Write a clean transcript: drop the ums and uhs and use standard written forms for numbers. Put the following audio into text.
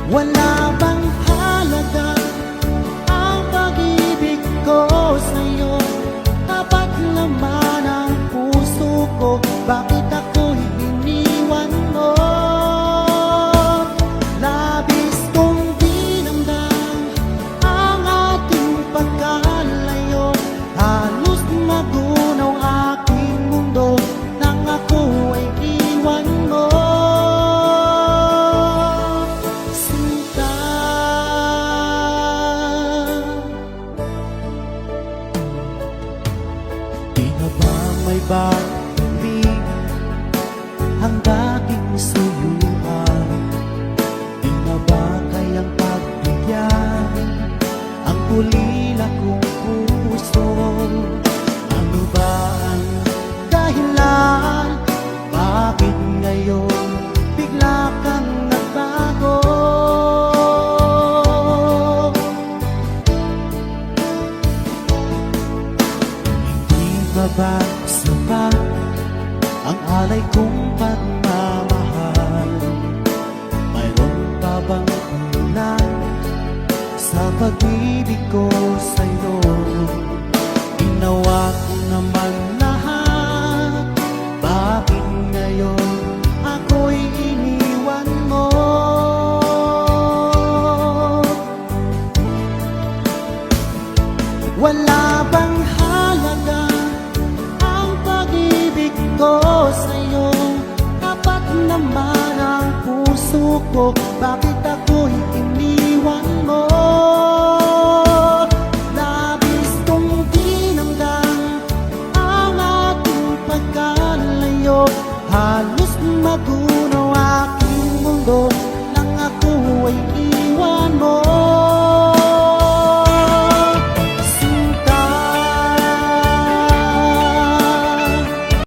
Wala bang halaga ang pag-ibig ko sa'yo? Tapat naman ang puso ko, bakit ako'y iniwan mo? Labis kong dinamdam ang ating pagkalayo, halos magunaw aking mundo nang ako ay iwan mo. Sinta, di na ba may babalik ang dating suyuan? Di na ba kayang pagbigyan ang ulila kong puso? Ano ba ang dahilan? Bakit ngayon bigla kang nagbago? Hindi ba sapat ang alay kong pagmamahal? Mayroon pa bang ulan sa pag-ibig ko sa'yo? Ginawa ko naman lahat, bakit ngayon ako'y iniwan mo? Wala bang halaga ang pag-ibig ko sa'yo? Tapat naman ang puso ko, bakit ako'y iniwan mo? Labis kong dinamdam ang ating pagkalayo, halos magunaw